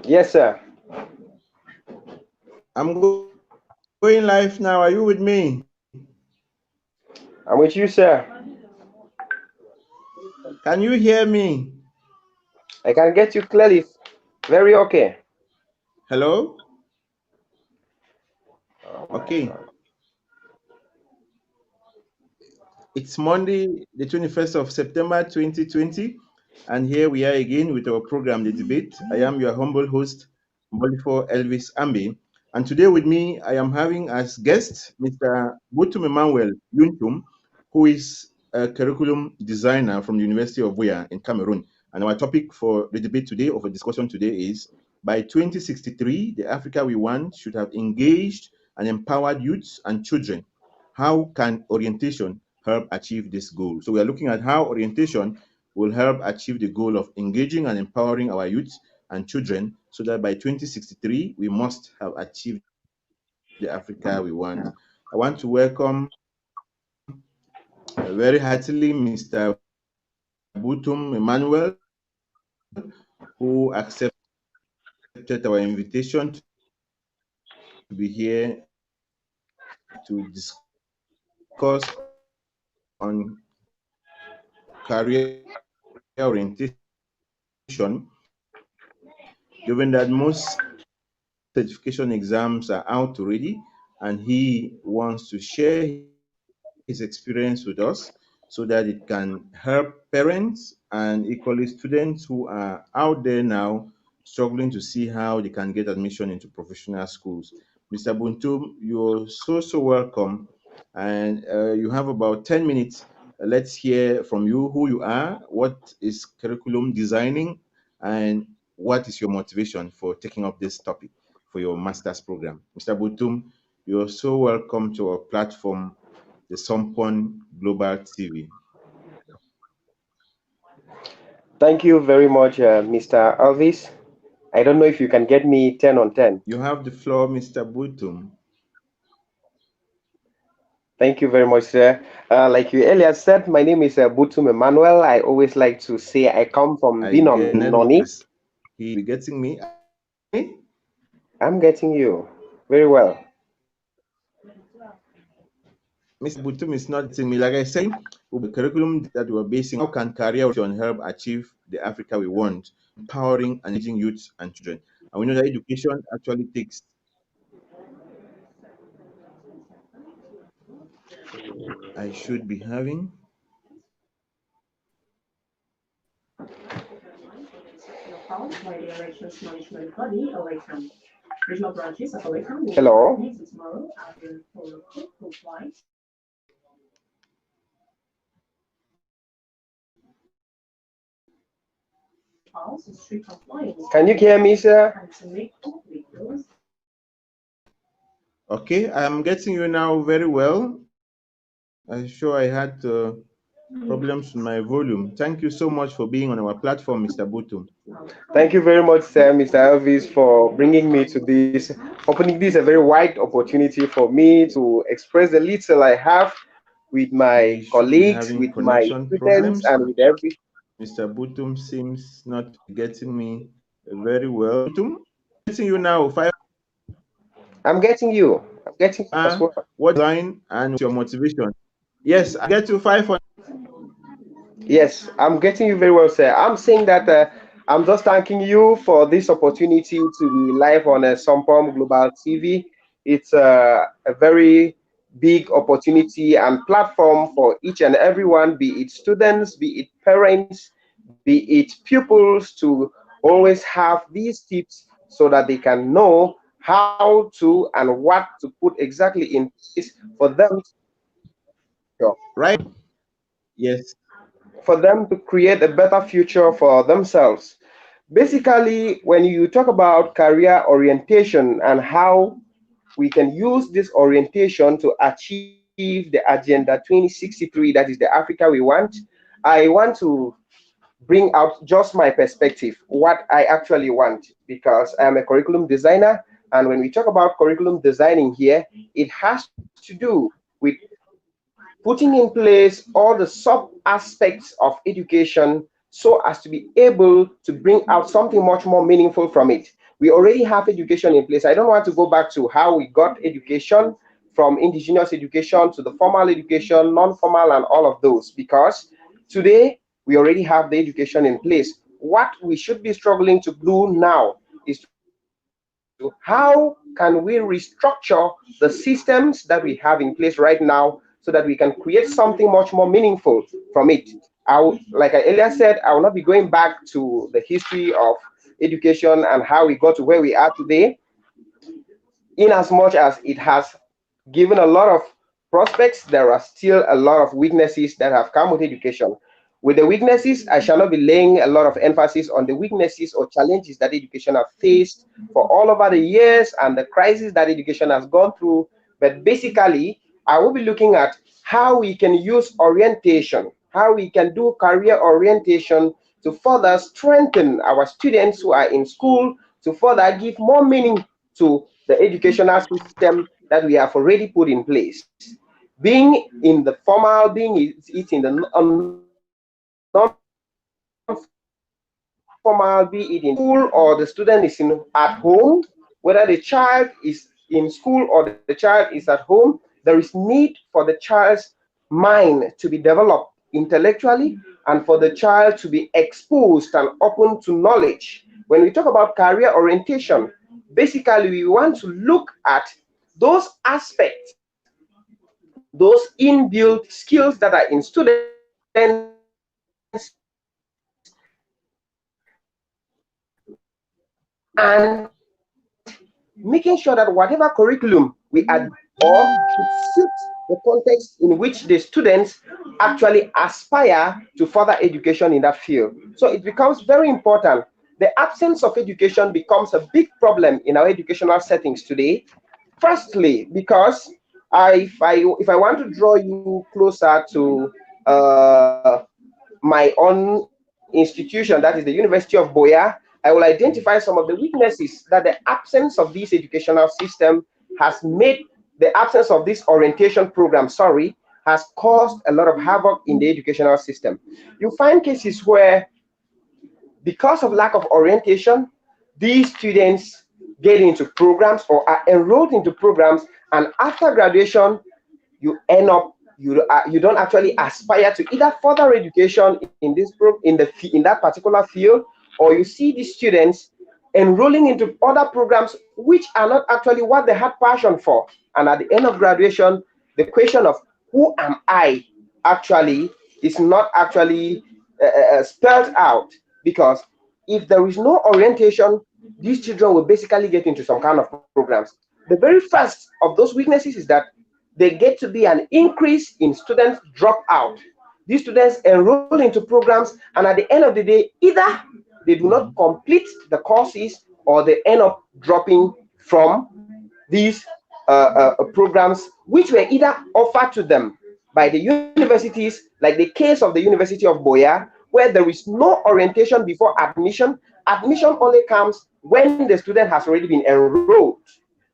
Yes, sir. I'm going live now. Are you with me? I'm with you, sir. Can you hear me? I can get you clearly. Very okay. Hello? Oh my Okay. God. It's Monday, the 21st of September 2020. And here we are again with our program, The Debate. I am your humble host, Molifo Elvis Ambi. And today with me, I am having as guest Mr. Butum Emmanuel Yuntum, who is a curriculum designer from the University of Buea in Cameroon. And our topic for the debate today, or for discussion today, is by 2063, the Africa we want should have engaged and empowered youths and children. How can orientation help achieve this goal? So we are looking at how orientation will help achieve the goal of engaging and empowering our youth and children so that by 2063 we must have achieved the Africa we want. I want to welcome very heartily Mr. Butum Emmanuel, who accepted our invitation to be here to discuss on career orientation, given that most certification exams are out already, and he wants to share his experience with us so that it can help parents and equally students who are out there now struggling to see how they can get admission into professional schools. Mr. Buntum, you're so welcome, and you have about 10 minutes. Let's hear from you who you are, what is curriculum designing, and what is your motivation for taking up this topic for your master's program. Mr. Buntum, you're so welcome to our platform, the Sompon Global TV. Thank you very much, Mr. Elvis. I don't know if you can get me 10 on 10. You have the floor, Mr. Buntum. Thank you very much, sir. Like you earlier said, my name is Butum Emmanuel. I always like to say I come from I Binom, get Noni. network. He be getting me. Are you getting me? I'm getting you very well. Mr. Butum is not getting me. Like I said, the curriculum that we're basing, how can career orientation help achieve the Africa we want, empowering and engaging youth and children? And we know that education actually takes. I should be having. Hello. Can you hear me, sir? Okay, I'm getting you now very well. I'm sure I had problems with my volume. Thank you so much for being on our platform, Mr. Butum. Thank you very much, sir, Mr. Elvis, for bringing me to this, opening this a very wide opportunity for me to express the little I have with my We should be colleagues, having with my connection students, problems. and with every. Mr. Butum seems not to be getting me very well. Butum, getting you now. Five. I'm getting you. I'm getting you as well. What design and your motivation? Yes, I get you 500. Yes, I'm getting you very well, sir. I'm saying that I'm just thanking you for this opportunity to be live on Sompom Global TV. It's a very big opportunity and platform for each and everyone, be it students, be it parents, be it pupils, to always have these tips so that they can know how to and what to put exactly in place for them Right? Yes. to create a better future for themselves. Basically, when you talk about career orientation and how we can use this orientation to achieve the Agenda 2063, that is the Africa we want, I want to bring out just my perspective, what I actually want, because I am a curriculum designer. And when we talk about curriculum designing here, it has to do with putting in place all the sub aspects of education so as to be able to bring out something much more meaningful from it. We already have education in place. I don't want to go back to how we got education, from indigenous education to the formal education, non-formal, and all of those, because today we already have the education in place. What we should be struggling to do now is to how can we restructure the systems that we have in place right now so that we can create something much more meaningful from it. Like I earlier said, I will not be going back to the history of education and how we got to where we are today, in as much as it has given a lot of prospects, there are still a lot of weaknesses that have come with education. With the weaknesses, I shall not be laying a lot of emphasis on the weaknesses or challenges that education have faced for all over the years and the crisis that education has gone through. But basically, I will be looking at how we can use orientation, how we can do career orientation to further strengthen our students who are in school, to further give more meaning to the educational system that we have already put in place. Being in the formal, being it in the non-formal, be it in school or the student is at home, whether the child is in school or the child is at home, there is need for the child's mind to be developed intellectually and for the child to be exposed and open to knowledge. When we talk about career orientation, basically we want to look at those aspects, those inbuilt skills that are in students, and making sure that whatever curriculum we add or should suit the context in which the students actually aspire to further education in that field. So it becomes very important. The absence of education becomes a big problem in our educational settings today. Firstly, because if I want to draw you closer to my own institution, that is the University of Boya, I will identify some of the weaknesses that the absence of this educational system has made, the absence of this orientation program, sorry, has caused a lot of havoc in the educational system. You find cases where, because of lack of orientation, these students get into programs or are enrolled into programs, and after graduation, you end up you don't actually aspire to either further education in in that particular field, or you see these students enrolling into other programs which are not actually what they had passion for. And at the end of graduation, the question of who am I actually is not actually spelled out, because if there is no orientation, these children will basically get into some kind of programs. The very first of those weaknesses is that they get to be an increase in students drop out. These students enroll into programs, and at the end of the day, either they do not complete the courses or they end up dropping from these programs, which were either offered to them by the universities, like the case of the University of Boya, where there is no orientation before admission. Admission only comes when the student has already been enrolled.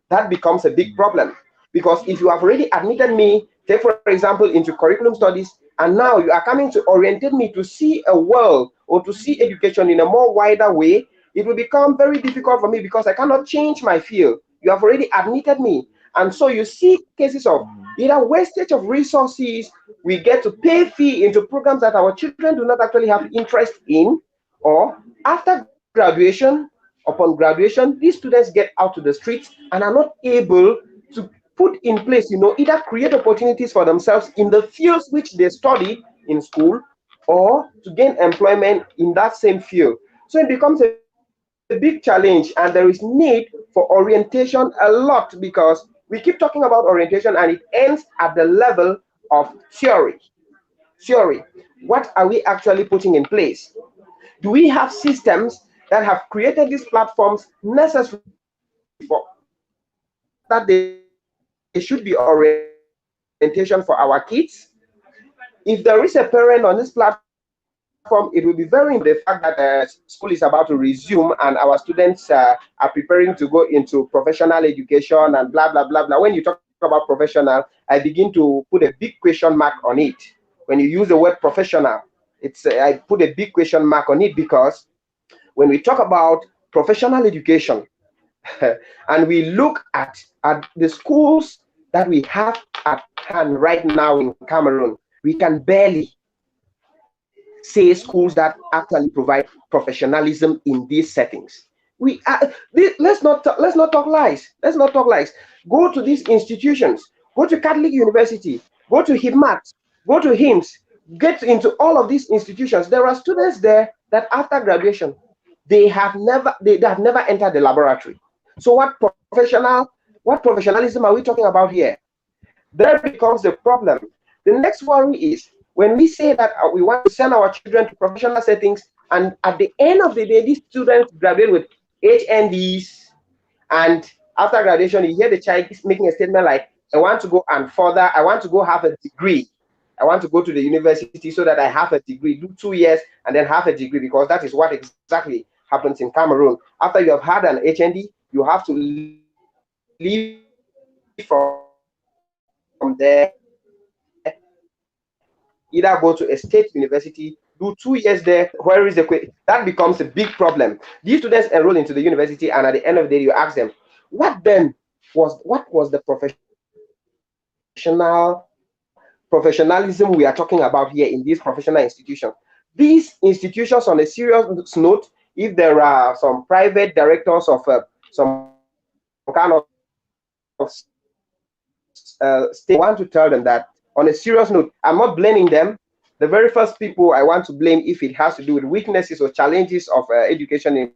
That becomes a big problem. Because if you have already admitted me, take for example, into curriculum studies, and now you are coming to orientate me to see a world or to see education in a more wider way, it will become very difficult for me because I cannot change my field. You have already admitted me. And so you see cases of either wastage of resources, we get to pay fee into programs that our children do not actually have interest in, or after graduation, upon graduation, these students get out to the streets and are not able to put in place, either create opportunities for themselves in the fields which they studied in school, or to gain employment in that same field. So it becomes a big challenge, and there is need for orientation a lot, because we keep talking about orientation and it ends at the level of theory. Theory. What are we actually putting in place? Do we have systems that have created these platforms necessary for that they should be orientation for our kids? If there is a parent on this platform, it will be very important to know the fact that school is about to resume and our students are preparing to go into professional education and blah, blah, blah, blah. When you talk about professional, I begin to put a big question mark on it when you use the word professional. It's I put a big question mark on it, because when we talk about professional education and we look at the schools that we have at hand right now in Cameroon, we can barely say schools that actually provide professionalism in these settings. We let's not talk lies. Let's not talk lies. Go to these institutions. Go to Catholic University. Go to HIMAT. Go to HIMS. Get into all of these institutions. There are students there that after graduation, they have never entered the laboratory. So what professionalism are we talking about here? There becomes the problem. The next worry is when we say that we want to send our children to professional settings, and at the end of the day, these students graduate with HNDs, and after graduation, you hear the child making a statement like, I want to go and further, I want to go have a degree. I want to go to the university so that I have a degree, do 2 years and then have a degree, because that is what exactly happens in Cameroon. After you have had an HND, you have to leave from there, either go to a state university, do 2 years there. Where is that becomes a big problem. These students enroll into the university, and at the end of the day, you ask them, what was the professionalism we are talking about here in these professional institutions? These institutions, on a serious note, if there are some private directors of some kind of state, I want to tell them that on a serious note, I'm not blaming them. The very first people I want to blame, if it has to do with weaknesses or challenges of education in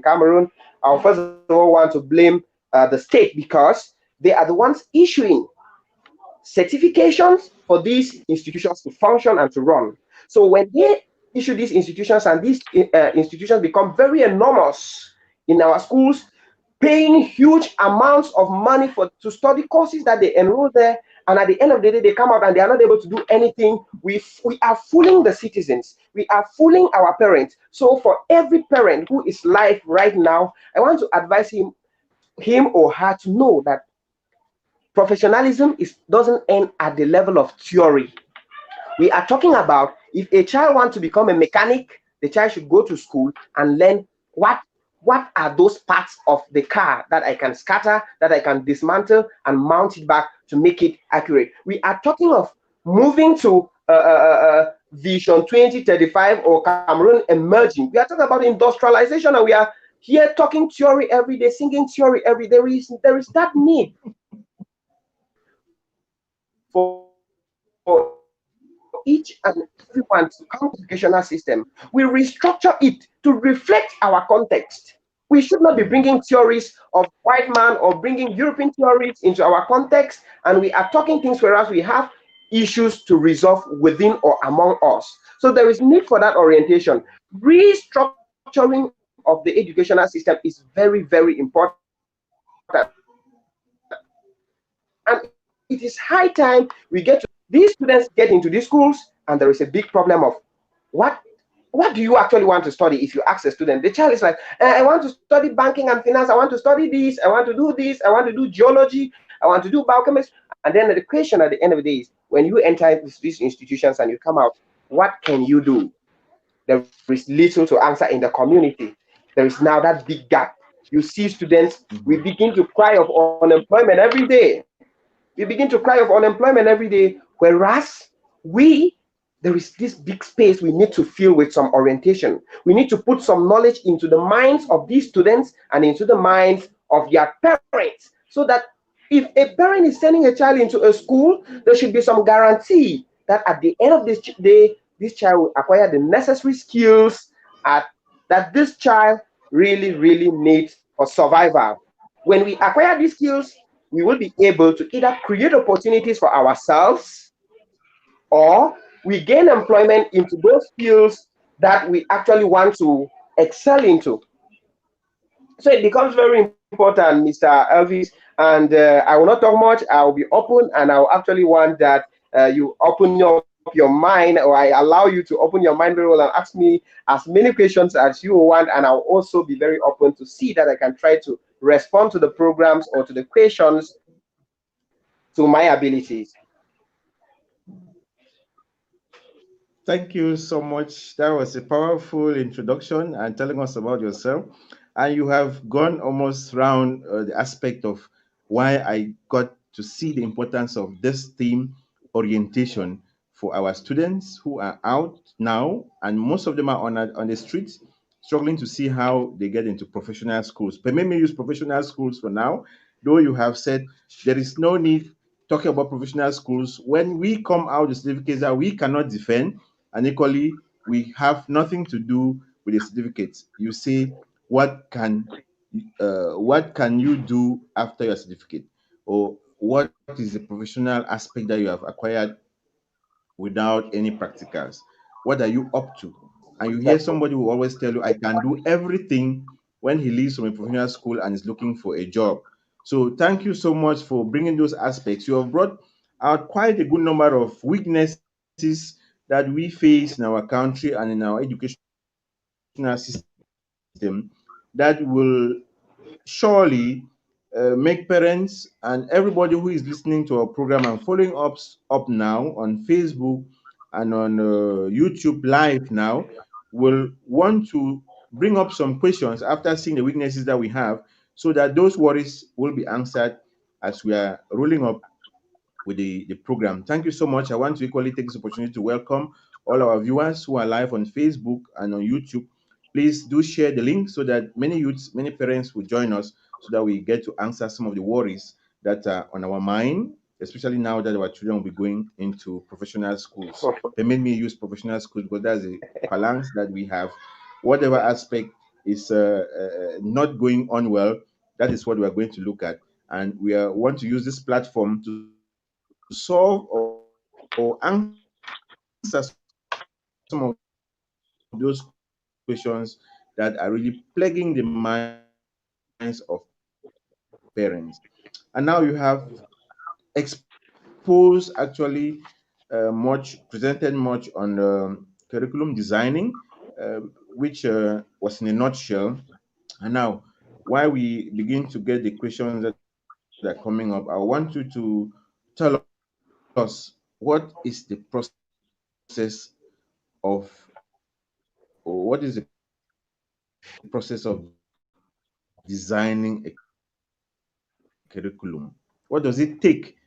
Cameroon, I first of all want to blame the state, because they are the ones issuing certifications for these institutions to function and to run. So when they issue these institutions, and these institutions become very enormous in our schools, paying huge amounts of money to study courses that they enroll there, and at the end of the day, they come out and they are not able to do anything. We are fooling the citizens. We are fooling our parents. So for every parent who is live right now, I want to advise him or her to know that professionalism doesn't end at the level of theory. We are talking about, if a child wants to become a mechanic, the child should go to school and learn what are those parts of the car that I can scatter, that I can dismantle and mount it back to make it accurate. We are talking of moving to Vision 2035 or Cameroon emerging. We are talking about industrialization, and we are here talking theory every day, singing theory every day. There is that need for each and everyone to come to the educational system. We restructure it to reflect our context. We should not be bringing theories of white man or bringing European theories into our context, and we are talking things whereas we have issues to resolve within or among us. So there is need for that orientation. Restructuring of the educational system is very, very important. And it is high time we get to these students get into these schools, and there is a big problem of what do you actually want to study? If you ask a student, the child is like, I want to study banking and finance, I want to study this, I want to do this, I want to do geology, I want to do biochemistry. And then the question at the end of the day is, when you enter these institutions and you come out, what can you do? There is little to answer in the community. There is now that big gap. You see students, we begin to cry of unemployment every day. We begin to cry of unemployment every day, whereas there is this big space we need to fill with some orientation. We need to put some knowledge into the minds of these students and into the minds of their parents, so that if a parent is sending a child into a school, there should be some guarantee that at the end of this day, this child will acquire the necessary skills that this child really, really needs for survival. When we acquire these skills, we will be able to either create opportunities for ourselves, or we gain employment into those fields that we actually want to excel into. So it becomes very important, Mr. Elvis, and I will not talk much. I will be open, and I will actually want that you open up your mind, or I allow you to open your mind very well and ask me as many questions as you want, and I'll also be very open to see that I can try to respond to the programs or to the questions to my abilities. Thank you so much. That was a powerful introduction and telling us about yourself. And you have gone almost round the aspect of why I got to see the importance of this theme orientation for our students who are out now, and most of them are on the streets struggling to see how they get into professional schools. Permit me use professional schools for now, though you have said there is no need talking about professional schools when we come out with certificates that we cannot defend, and equally we have nothing to do with the certificates. You say what can you do after your certificate, or what is the professional aspect that you have acquired without any practicals? What are you up to? And you hear Exactly. somebody who always tell you, I can do everything when he leaves from a professional school and is looking for a job. So thank you so much for bringing those aspects. You have brought out quite a good number of weaknesses that we face in our country and in our educational system that will surely make parents and everybody who is listening to our program and following up now on Facebook and on YouTube live now will want to bring up some questions after seeing the weaknesses that we have, so that those worries will be answered as we are rolling up with the program. Thank you so much. I want to equally take this opportunity to welcome all our viewers who are live on Facebook and on YouTube. Please do share the link so that many youths, many parents will join us so that we get to answer some of the worries that are on our mind, especially now that our children will be going into professional schools. They made me use professional schools because that's a balance that we have. Whatever aspect is not going on well, that is what we are going to look at. And want to use this platform to solve or answer some of those questions that are really plaguing the minds of parents. And now you have exposed actually presented much on curriculum designing, which was in a nutshell. And now, while we begin to get the questions that are coming up, I want you to tell us what is the process of, or what is the process of designing a curriculum? What does it take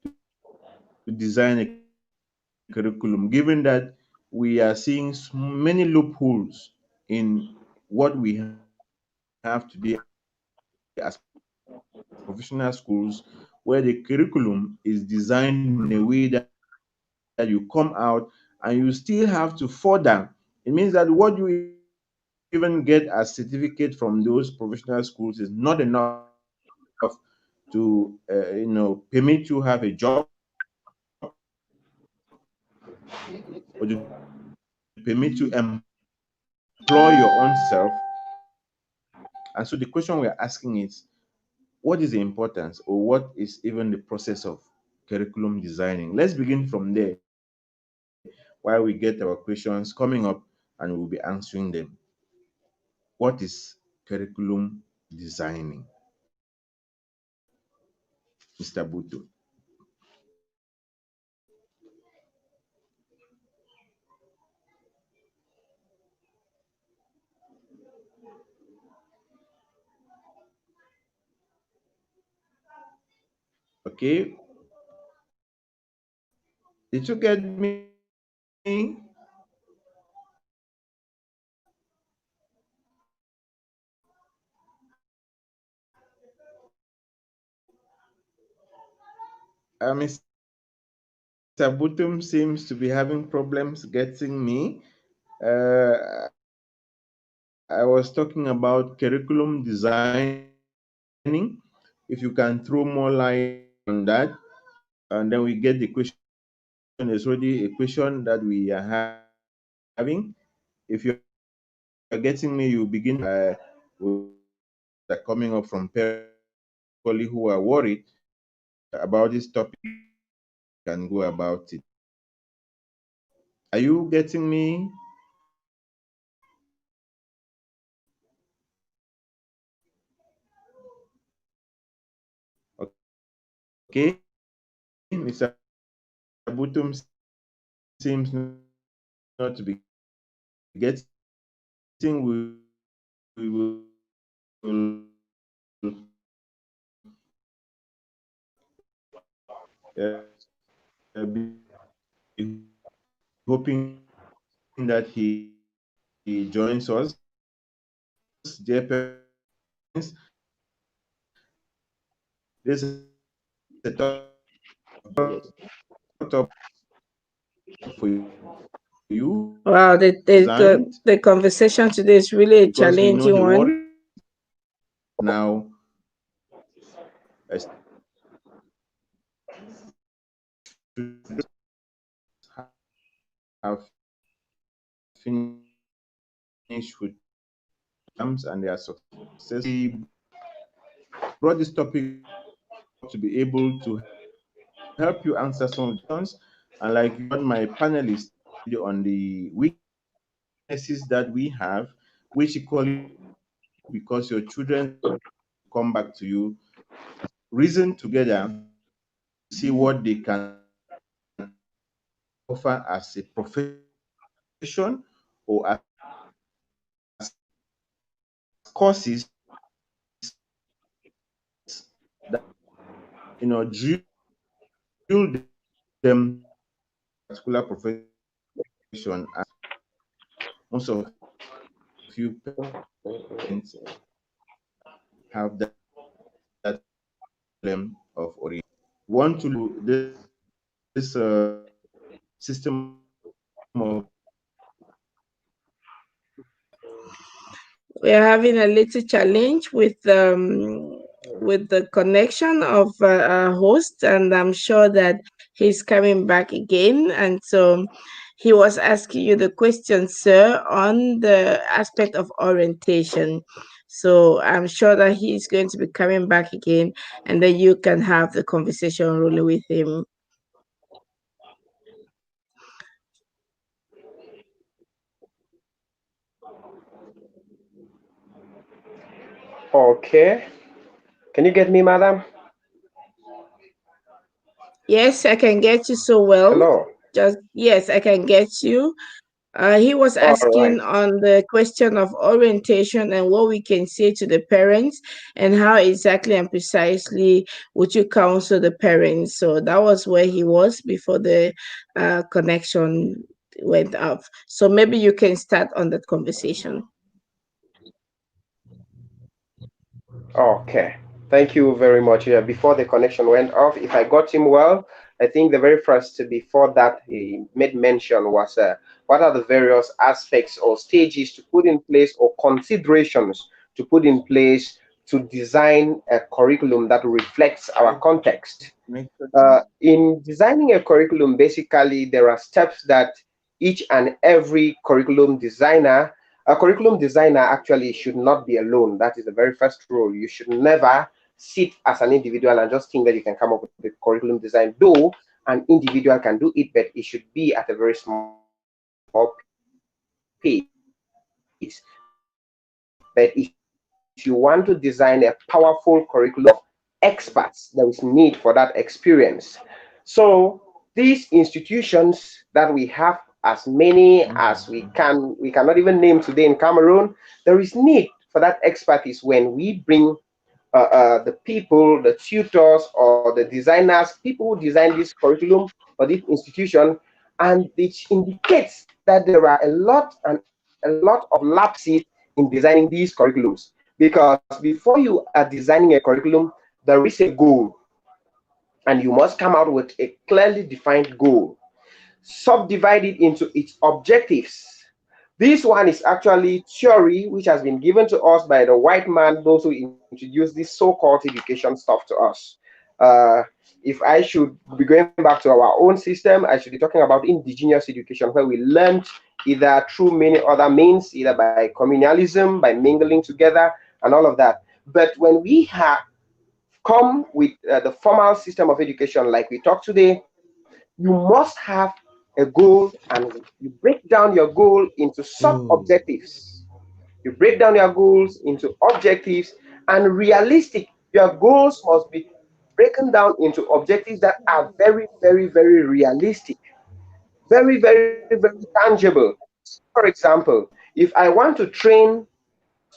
to design a curriculum? Given that we are seeing many loopholes in what we have today as professional schools, where the curriculum is designed in a way that you come out and you still have to further. It means that what you even get as certificate from those professional schools is not enough to permit you have a job, permit you have a job, or to permit you employ your own self. And so the question we're asking is, what is the importance, or what is even the process of curriculum designing? Let's begin from there while we get our questions coming up and we'll be answering them. What is curriculum designing, Mr. Buto? Okay, did you get me? Mr. Butum seems to be having problems getting me. I was talking about curriculum designing. If you can throw more light on that, and then we get the question. There's already a question that we are having. If you're getting me, you begin to answer questions that are coming up from parents who are worried about this topic can go about it. Are you getting me? Okay, Mr. Butum seems not to be able to not to be getting, we will be hoping that he joins us. Dear parents, this is a tough for you, Wow, designed, the conversation today is really a because we know challenging the one. worry now. Have finished with exams and they are successful. We brought this topic to be able to help you answer some of the questions, and like you heard my panelists on the weaknesses that we have, which equally because your children come back to you, reason together, see what they can offer as a profession or as courses that drill them particular profession. And most of you parents have that problem of orientation. Want to this system of We're having a little challenge with the connection of our host, and I'm sure that he's coming back again. And so he was asking you the question, sir, on the aspect of orientation. So I'm sure that he's going to be coming back again, and then you can have the conversation rolling with him. Okay. Can you get me, madam? Yes, I can get you so well. Hello. Just yes, I can get you. He was All right. asking on the question of orientation and what we can say to the parents and how exactly and precisely would you counsel the parents. So that was where he was before the connection went off. So maybe you can start on that conversation. Okay. Thank you very much. Yeah, before the connection went off, if I got him well, I think the very first before that he made mention was what are the various aspects or stages to put in place or considerations to put in place to design a curriculum that reflects our context. In designing a curriculum, basically, there are steps that each and every a curriculum designer actually should not be alone. That is the very first rule. You should never sit as an individual and just think that you can come up with the curriculum design. Though an individual can do it, but it should be at a very small pace. But if you want to design a powerful curriculum experts, there is need for that experience. So these institutions that we have, as many as we cannot even name today in Cameroon, there is need for that expertise when we bring the people, the tutors, or the designers, people who design this curriculum or this institution, and it indicates that there are a lot of lapses in designing these curriculums. Because before you are designing a curriculum, there is a goal, and you must come out with a clearly defined goal. Subdivide it into its objectives. This one is actually theory, which has been given to us by the white man, those who introduced this so-called education stuff to us. Uh, if I should be going back to our own system, I should be talking about indigenous education, where we learned either through many other means, either by communalism, by mingling together, and all of that. But when we have come with the formal system of education like we talk today, you must have a goal, and you break down your goal into sub objectives. You break down your goals into objectives and realistic. Your goals must be broken down into objectives that are very, very, very realistic. very, very, very tangible. For example, if I want to train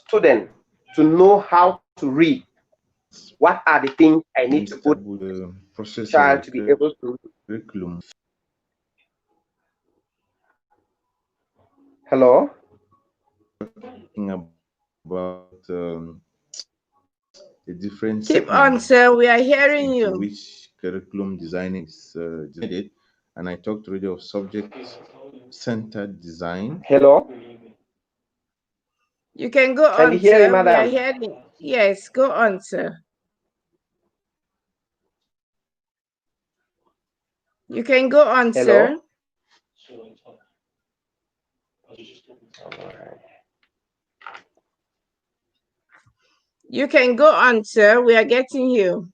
student to know how to read, what are the things I need to put Establish the process of child the to be able to read? curriculum. Hello? Talking about the different Keep on, segments sir. We are into hearing you. which curriculum design is divided, and I talked already of subject-centered design. Hello? You can go Can you on, hear me, sir. We are madam? hearing. Yes, go on, sir. You can go on, Hello? sir. You can go on, sir. We are getting you.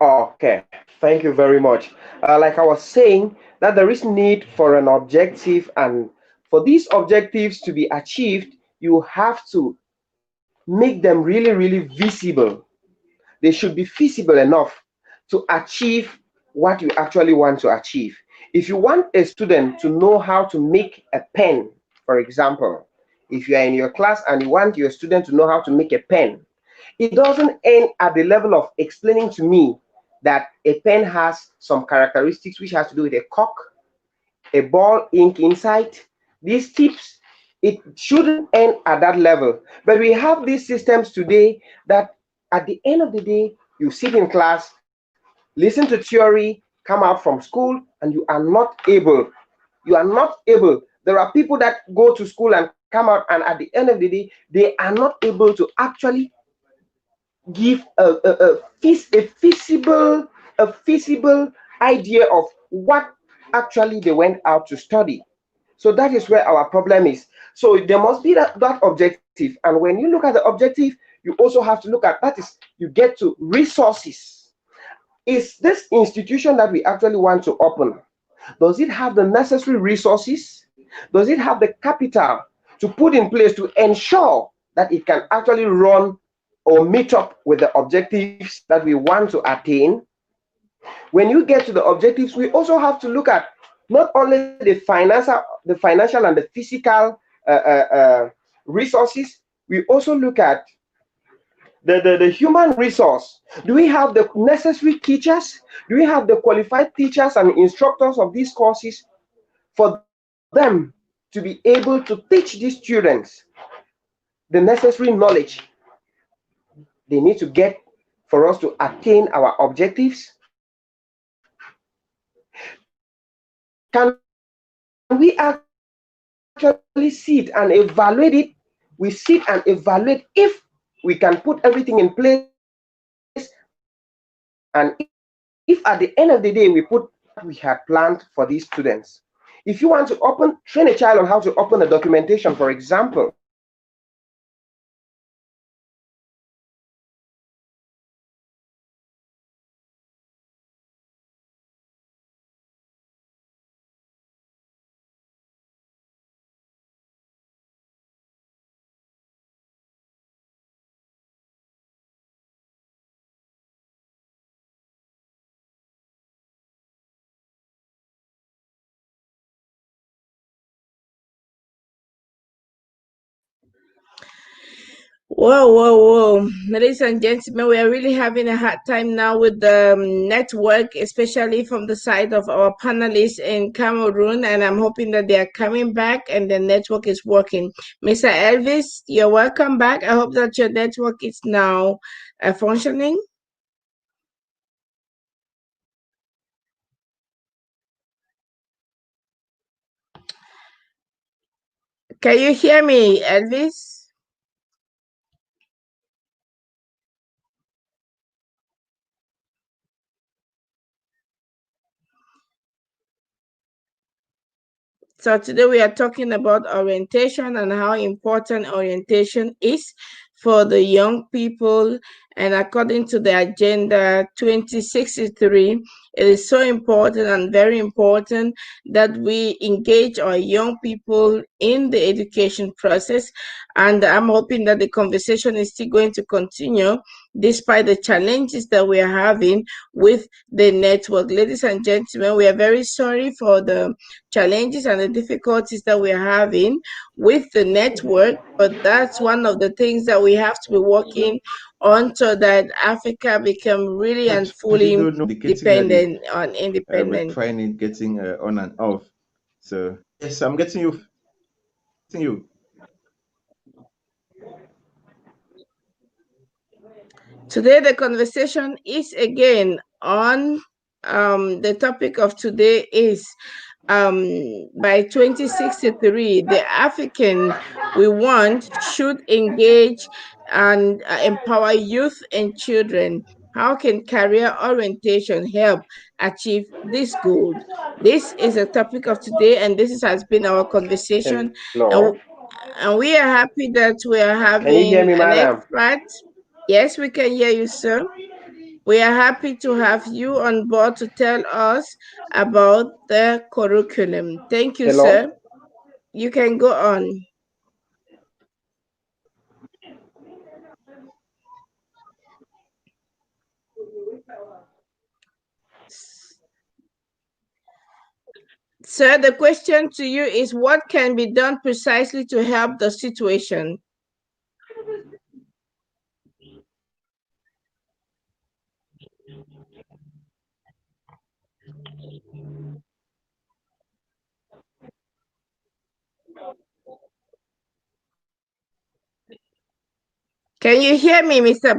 Okay, thank you very much. Like I was saying, that there is need for an objective, and for these objectives to be achieved, you have to make them really, really visible. They should be feasible enough to achieve what you actually want to achieve. If you want a student to know how to make a pen, for example, if you are in your class and you want your student to know how to make a pen, it doesn't end at the level of explaining to me that a pen has some characteristics which has to do with a cork, a ball ink inside, these tips. It shouldn't end at that level. But we have these systems today that at the end of the day, you sit in class, listen to theory, come out from school, and you are not able. There are people that go to school and come out, and at the end of the day, they are not able to actually give a feasible idea of what actually they went out to study. So that is where our problem is. So there must be that objective. And when you look at the objective, you also have to look at that is you get to resources. Is this institution that we actually want to open, does it have the necessary resources? Does it have the capital to put in place to ensure that it can actually run or meet up with the objectives that we want to attain? When you get to the objectives, we also have to look at not only the financial and the physical resources. We also look at the human resource. Do we have the necessary teachers? Do we have the qualified teachers and instructors of these courses for them to be able to teach these students the necessary knowledge they need to get for us to attain our objectives? Can we actually sit and evaluate it? We sit and evaluate if we can put everything in place, and if at the end of the day we put what we had planned for these students. If you want to train a child on how to open a documentation, for example, you have to look at what are the necessary Whoa, whoa, whoa. Ladies and gentlemen, we are really having a hard time now with the network, especially from the side of our panelists in Cameroon. And I'm hoping that they are coming back and the network is working. Mr. Elvis, you're welcome back. I hope that your network is now functioning. Can you hear me, Elvis? So today we are talking about orientation and how important orientation is for the young people And according to the Agenda 2063, it is so important and very important that we engage our young people in the education process. And I'm hoping that the conversation is still going to continue despite the challenges that we are having with the network. Ladies and gentlemen, we are very sorry for the challenges and the difficulties that we are having with the network, but that's one of the things that we have to be working on so that Africa become really and fully indicating that dependent on we're independent. trying it getting on and off. So yes, I'm getting you. Today, the conversation is again on the topic of today is by 2063, the African we want should engage and empower youth and children. How can career orientation help achieve this goal? This is a topic of today, and has been our conversation. Hello. And we are happy that we are Can you hear having me, an madam? expert. Yes, we can hear you, sir. We are happy to have you on board to tell us about the curriculum. Thank you, Hello. sir. You can go on. Sir, the question to you is what can be done precisely to help the situation? Can you hear me, Mr.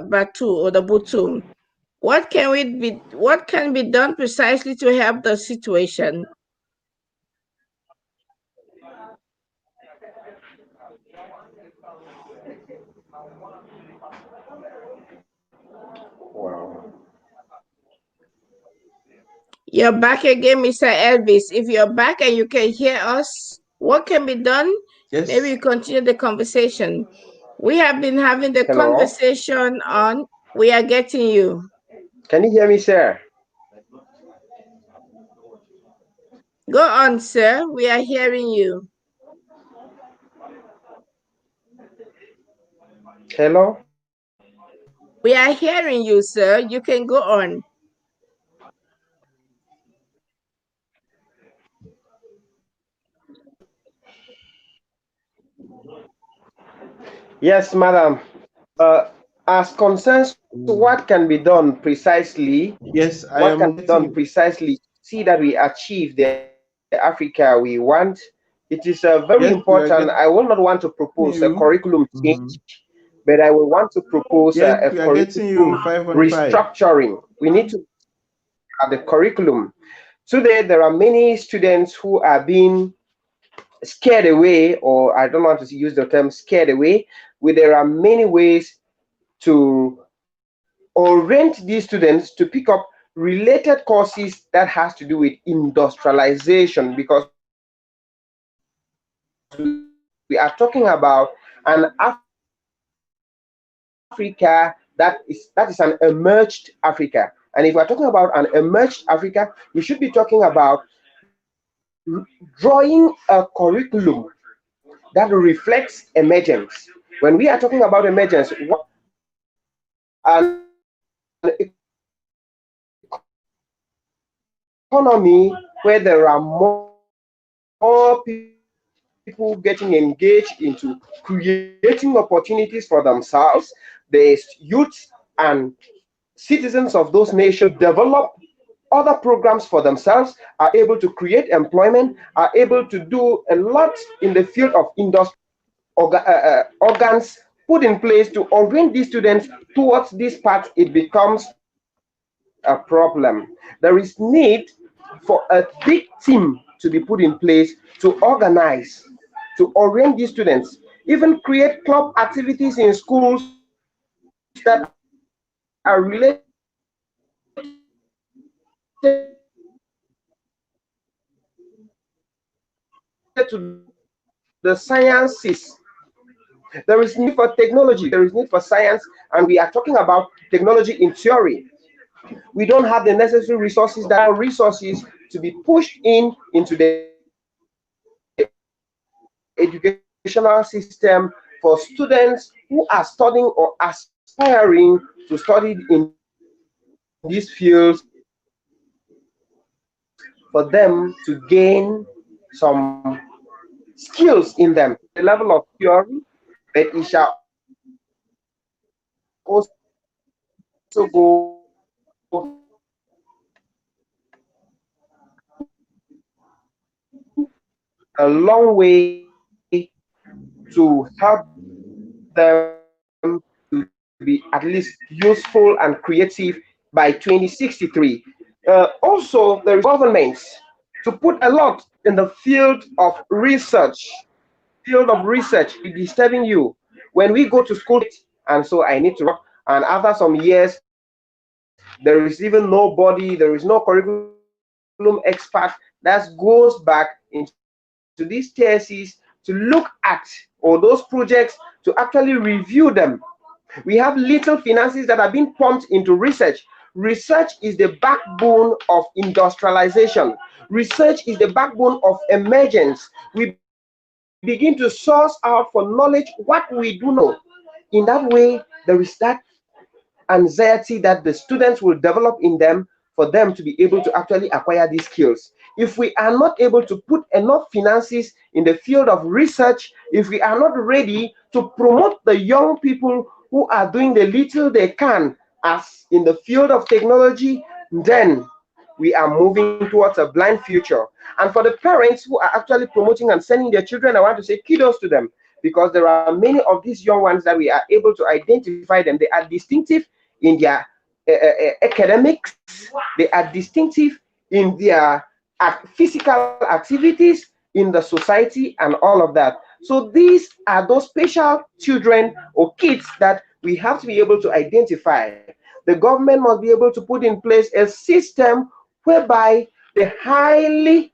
Batu or the Butu? What can be done precisely to help the situation? Wow. You're back again, Mr. Elvis. If you're back and you can hear us, what can be done? Yes. Maybe you continue the conversation. We have been having the Hello. conversation on We Are Getting You. Can you hear me, sir? Go on, sir. We are hearing you. Hello. We are hearing you, sir. You can go on. Yes, madam. As concerns what can be done precisely, Yes, I what can am be done getting precisely, see that we achieve the Africa we want. It is very yes, we are important. I will not want to propose a you. curriculum Mhm. change, but I will want to propose Yes, a we are getting you curriculum 5 on 5. restructuring. We need to have the curriculum. Today, there are many students who are being scared away, or I don't want to use the term scared away. There are many ways to orient these students to pick up related courses that has to do with industrialization, because we are talking about an Africa that is an emerged Africa. And if we're talking about an emerged Africa, we should be talking about drawing a curriculum that reflects emergence. When we are talking about emergence, an economy where there are more people getting engaged into creating opportunities for themselves, the youth and citizens of those nations develop other programs for themselves, are able to create employment, are able to do a lot in the field of industry, organs put in place to orient these students towards this path. It becomes a problem. There is need for a big team to be put in place to organize, to orient these students, even create club activities in schools that are related to the sciences, There is need for technology, there is need for science, and we are talking about technology in theory. We don't have the necessary resources, that are resources to be pushed into the educational system for students who are studying or aspiring to study in these fields for them to gain some skills in them. The level of theory, but it shall also go a long way to help them to be at least useful and creative by 2063. Also, there is governments to put a lot in the field of research. Field of research is disturbing you. When we go to school, and so I need to work, and after some years, there is even nobody, there is no curriculum expert that goes back into these theses to look at, or those projects to actually review them. We have little finances that are being pumped into research. Research is the backbone of industrialization. Research is the backbone of emergence. We begin to source out for knowledge what we do not know. In that way, there is that anxiety that the students will develop in them for them to be able to actually acquire these skills. If we are not able to put enough finances in the field of research, if we are not ready to promote the young people who are doing the little they can as in the field of technology, then we are moving towards a blind future. And for the parents who are actually promoting and sending their children, I want to say kudos to them, because there are many of these young ones that we are able to identify them. They are distinctive in their academics, they are distinctive in their physical activities in the society and all of that. So these are those special children or kids that we have to be able to identify. The government must be able to put in place a system whereby the high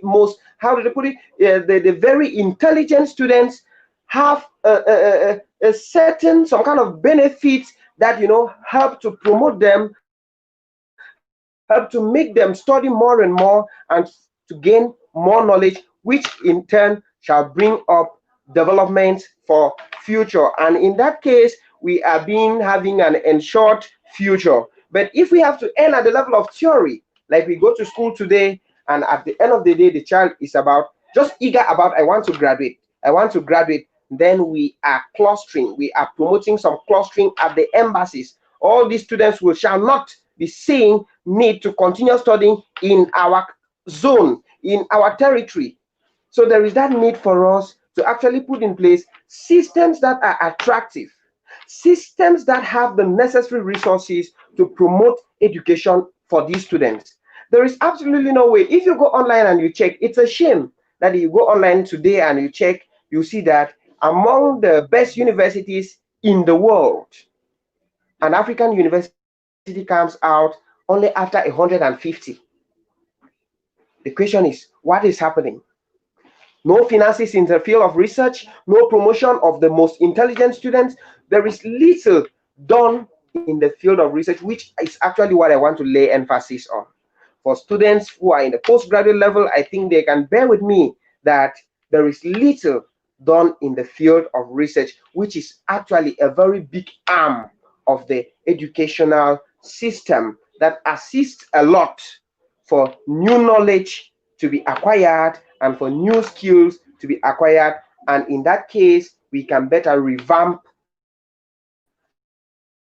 most, how do they put it, the very intelligent students have a certain, some kind of benefits that help to promote them, help to make them study more and more, and to gain more knowledge, which in turn shall bring up development for future. And in that case, we are being having an ensured future. But if we have to end at the level of theory, like we go to school today, and at the end of the day the child is about just eager about, I want to graduate, I want to graduate, then we are clustering, we are promoting some clustering at the embassies. All these students will shall not be seeing need to continue studying in our zone, in our territory. So there is that need for us to actually put in place systems that are attractive, systems that have the necessary resources to promote education for these students. There is absolutely no way. If you go online and you check, it's a shame that you go online today and you check, you see that among the best universities in the world, an African university comes out only after 150. The question is, what is happening? No finances in the field of research, no promotion of the most intelligent students. There is little done in the field of research, which is actually what I want to lay emphasis on. For students who are in the postgraduate level, I think they can bear with me that there is little done in the field of research, which is actually a very big arm of the educational system that assists a lot for new knowledge to be acquired and for new skills to be acquired. And in that case, we can better revamp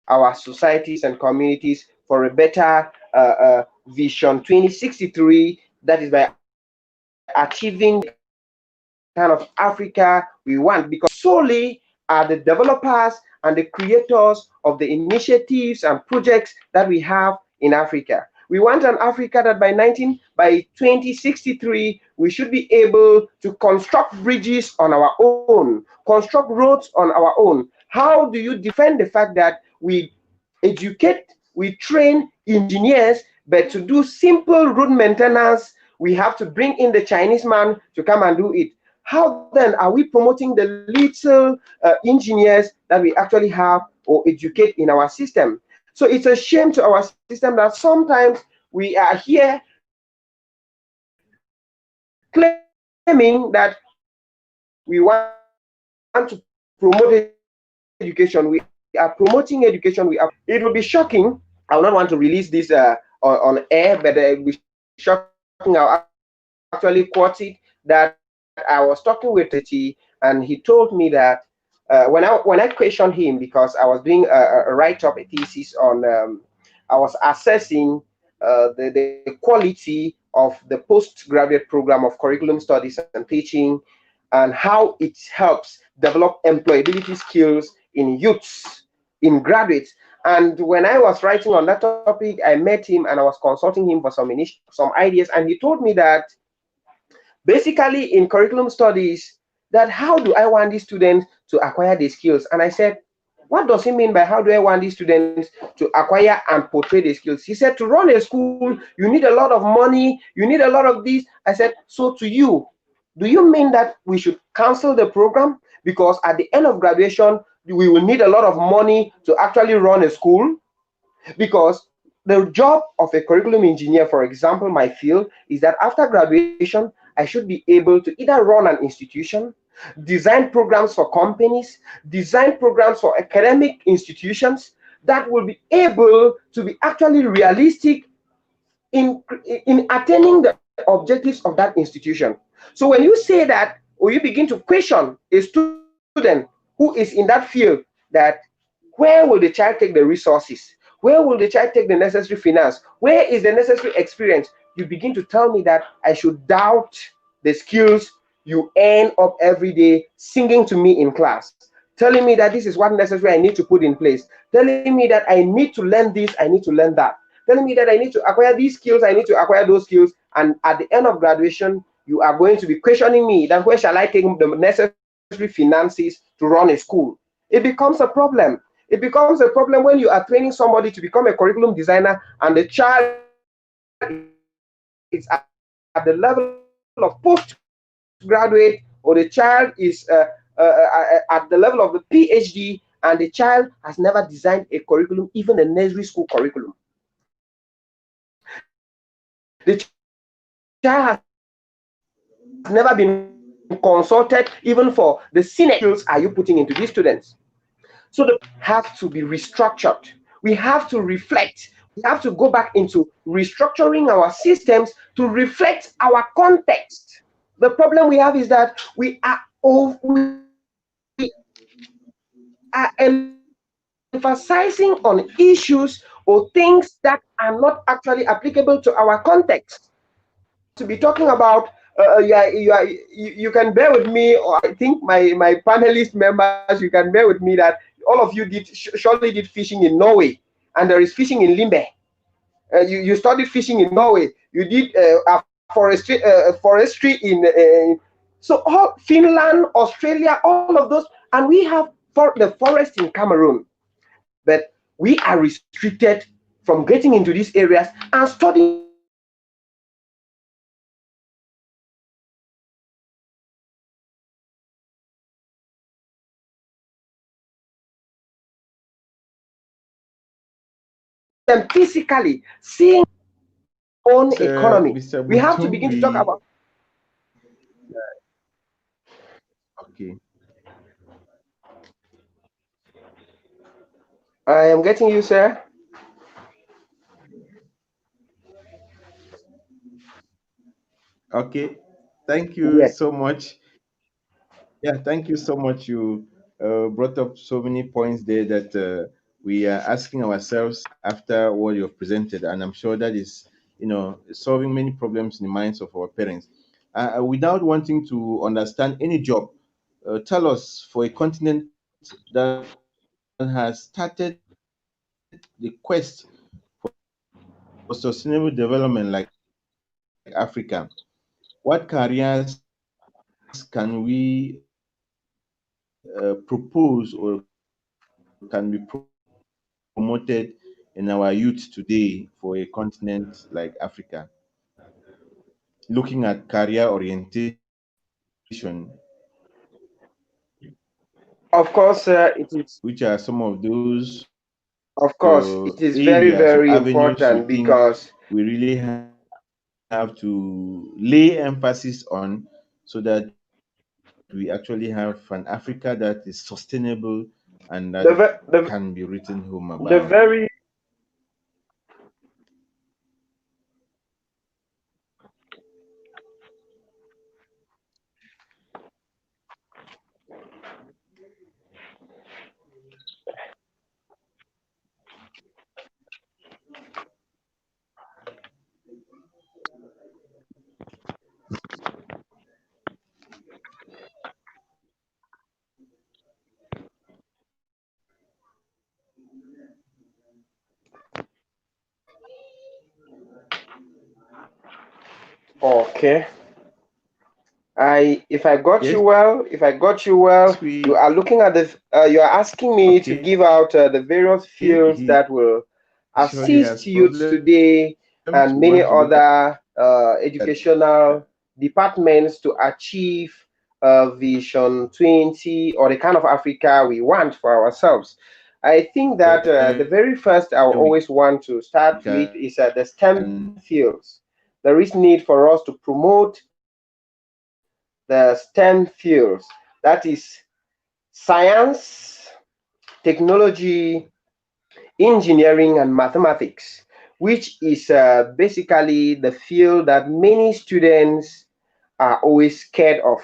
our societies and communities for a better vision 2063, that is by achieving the kind of Africa we want. Because solely are the developers and the creators of the initiatives and projects that we have in Africa. We want an Africa that by 2063 we should be able to construct bridges on our own, construct roads on our own. How do you defend the fact that we educate, we train engineers, but to do simple road maintenance, we have to bring in the Chinese man to come and do it? how then are we promoting the little engineers that we actually have or educate in our system? So it's a shame to our system that sometimes we are here claiming that we want to promote education. We are promoting education. It will be shocking. I will not want to release this on air, but it will be shocking. I'll actually quote it that I was talking with and he told me that when I questioned him, because I was doing a write-up, a thesis on I was assessing the quality of the postgraduate program of curriculum studies and teaching, and how it helps develop employability skills in youths, in graduates. And when I was writing on that topic, I met him and I was consulting him for some ideas, and he told me that basically in curriculum studies, that how do I want these students to acquire the skills? And I said, what does he mean by how do I want these students to acquire and portray the skills? He said, to run a school, you need a lot of money, you need a lot of this. I said, so to you, do you mean that we should cancel the program? Because at the end of graduation, we will need a lot of money to actually run a school? Because the job of a curriculum engineer, for example, my field, is that after graduation, I should be able to either run an institution, design programs for companies, design programs for academic institutions that will be able to be actually realistic in attaining the objectives of that institution. So when you say that, or you begin to question a student who is in that field, that where will the child take the resources? Where will the child take the necessary finance? Where is the necessary experience? You begin to tell me that I should doubt the skills you earn up every day singing to me in class, telling me that this is what necessary I need to put in place, telling me that I need to learn this, I need to learn that, telling me that I need to acquire these skills, I need to acquire those skills, and at the end of graduation, you are going to be questioning me that where shall I take the necessary finances to run a school? It becomes a problem. It becomes a problem when you are training somebody to become a curriculum designer and the child is at the level of postgraduate, or the child is at the level of the PhD, and the child has never designed a curriculum, even a nursery school curriculum. The child has never been consulted even for the senior skills are you putting in place. So the program we have to be restructured. We have to begin to talk about we have to reflect. We have to go back into restructuring our systems to reflect our context. The problem we have is that we are emphasizing on issues or things that are not actually applicable to our context. To be talking about you can bear with me, or I think my panelist members, you can bear with me that all of you surely did fishing in Norway, and there is fishing in Limbe. You studied fishing in Norway. You did forestry in so all Finland, Australia, all of those, and we have the forest in Cameroon, but we are restricted from getting into these areas and studying them physically. So we are restricted from getting into these areas and studying them physically. So seeing own economy. Mr. We have to Buntu, begin to talk about. okay. I am getting you, sir. Okay. Thank you Yes. so much. Yeah, thank you so much. You brought up so many points there that we are asking ourselves after what you've presented, and I'm sure that is, solving many problems in the minds of our parents. Without wanting to understand any job, tell us, for a continent that has started the quest for sustainable development like Africa, what careers can we propose or can be promoted in our youth today for a continent like Africa? Looking at career orientation, looking at career orientation, Of course, it is. Which are some of those Of course, it is very, areas or very avenues you important think because we really have to lay emphasis on so that we actually have an Africa that is sustainable and that the ve- the can be written home the about? very okay. If I got you Yes, well, you we are looking at you are asking me to okay. give out the various fields He that will surely has assist youth problems. today and We many want to look other at educational departments to achieve Vision 20 or the kind of Africa we want for ourselves. I think that the where very first I will we always want to start with is the STEM can fields. There is need for us to promote the STEM fields. That is science, technology, engineering, and mathematics, which is basically the field that many students are always scared of.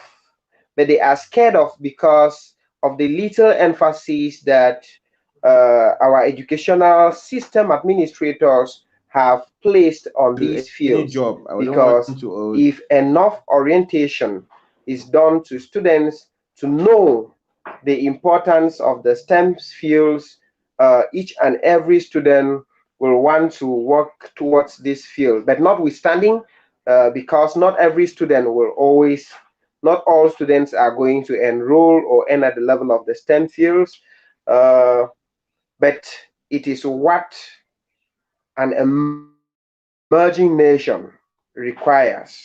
But they are scared of because of the little emphasis that our educational system administrators have placed on do these any fields. job. I don't Because want to if enough orientation is done to students to know the importance of the STEM fields, each and every student will want to work towards this field. But notwithstanding, because not every student will always, not all students are going to enroll or end at the level of the STEM fields, uh, but it is what an emerging nation requires.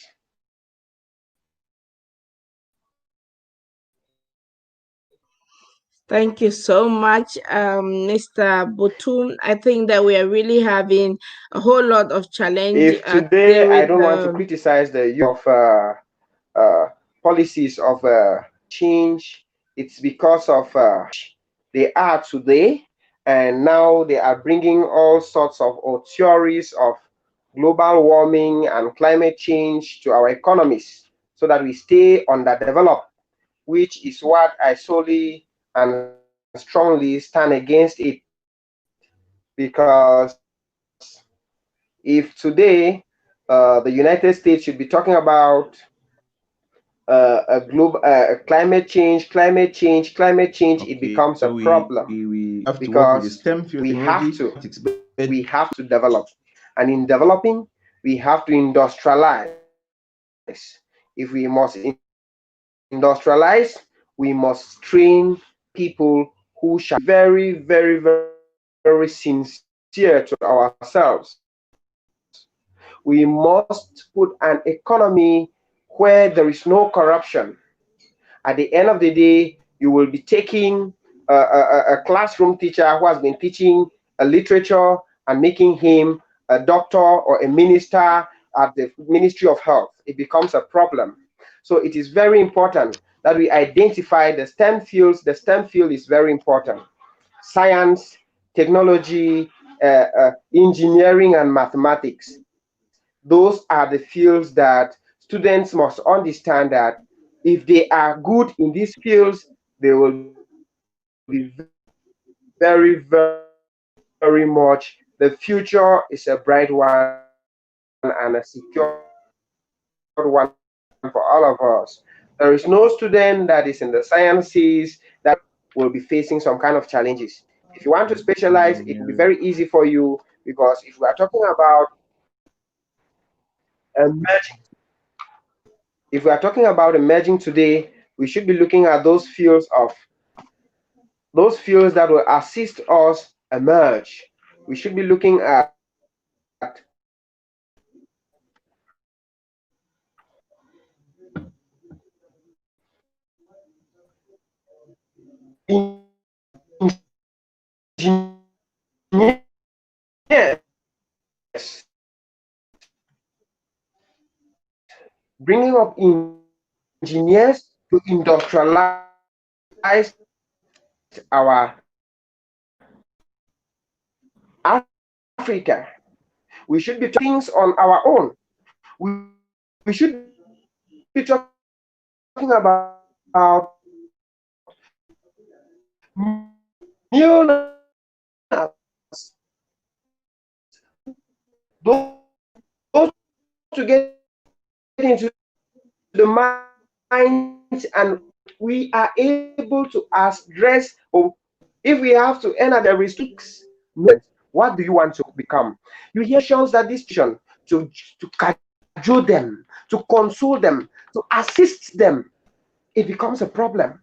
Thank you so much, Mr. Butum. I think that we are really having a whole lot of challenge If today today I with don't want to criticize the use of policies of change, it's because of they are today, and now they are bringing all sorts of or theories of global warming and climate change to our economies so that we stay underdeveloped, which is what I solely and strongly stand against it. Because if today the United States should be talking about climate change, it becomes a okay. So problem we have to work with the because STEM field, we have technology, to but we have to develop, and in developing, we have to industrialize. If we must industrialize, we must train people who shall very, very, very sincere to ourselves. We must put an economy where there is no corruption. At the end of the day, you will be taking a classroom teacher who has been teaching literature and making him a doctor or a minister at the Ministry of Health. It becomes a problem. So it is very important that we identify the STEM fields. The STEM field is very important. Science, technology, engineering, and mathematics. Those are the fields that students must understand that if they are good in these fields, they will be very, very much. The future is a bright one and a secured one for all of us. There is no student that is in the sciences that will be facing some kind of challenges. If you want to specialize, it will be very easy for you because if we are talking about engineering. emerging, if we are talking about emerging today, we should be looking at those fields that will assist us emerge. We should be looking at bringing up engineers to industrialize our Africa. We should be talking about things on our own. We should be talking about millionaires, those to get into the minds, and we are able to address, or if we have to enter the restricts, what do you want to become? You hear politicians that this to cajole them, to console them, to assist them. It becomes a problem.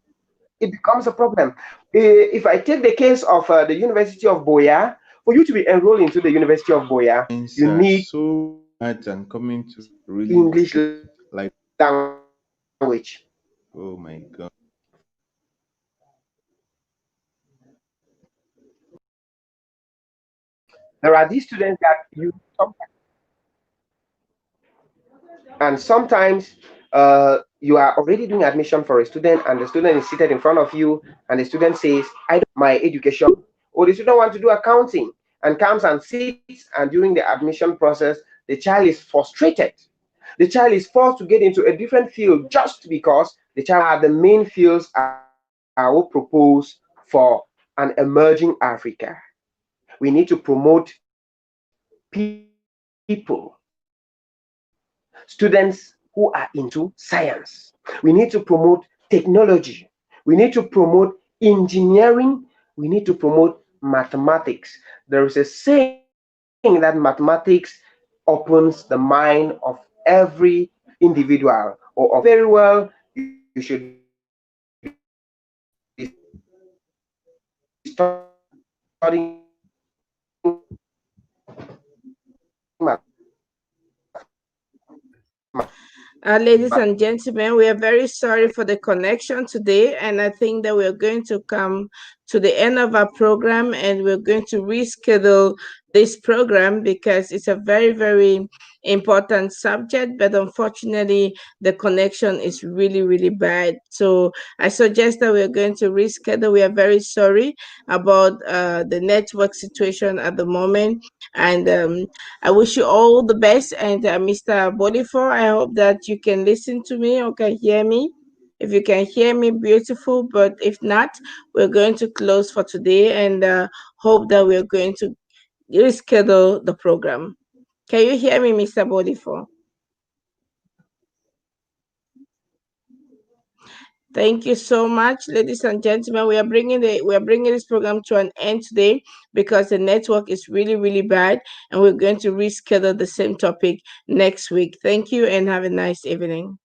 It becomes a problem. If I take the case of the University of Boya, for you to be enrolled into the University of Boya, Things you are need so much and coming to really English like, language. oh my God. There are these students that you and sometimes you are already doing admission for a student and the student is seated in front of you and the student says, I don't my education, or the student wants to do accounting and comes and sits, and during the admission process the child is frustrated. The child is forced to get into a different field just because the child are the main fields I will propose for an emerging Africa. We need to promote people, students who are into science. We need to promote technology. We need to promote engineering. We need to promote mathematics. There is a saying that mathematics opens the mind of every individual or of very well. You should be studying Ladies and gentlemen, we are very sorry for the connection today, and I think that we're going to come to the end of our program and we're going to reschedule this program because it's a very, very important subject, but unfortunately, the connection is really, really bad. So I suggest that we're going to reschedule. We are very sorry about the network situation at the moment, and I wish you all the best. And Mr. Bonifor, I hope that you can listen to me or can hear me. If you can hear me, beautiful. But if not, we're going to close for today and hope that we're going to reschedule the program. Can you hear me, Mr. Bonifor? Thank you so much, ladies and gentlemen. We are bringing this program to an end today because the network is really, really bad, and we're going to reschedule the same topic next week. Thank you and have a nice evening.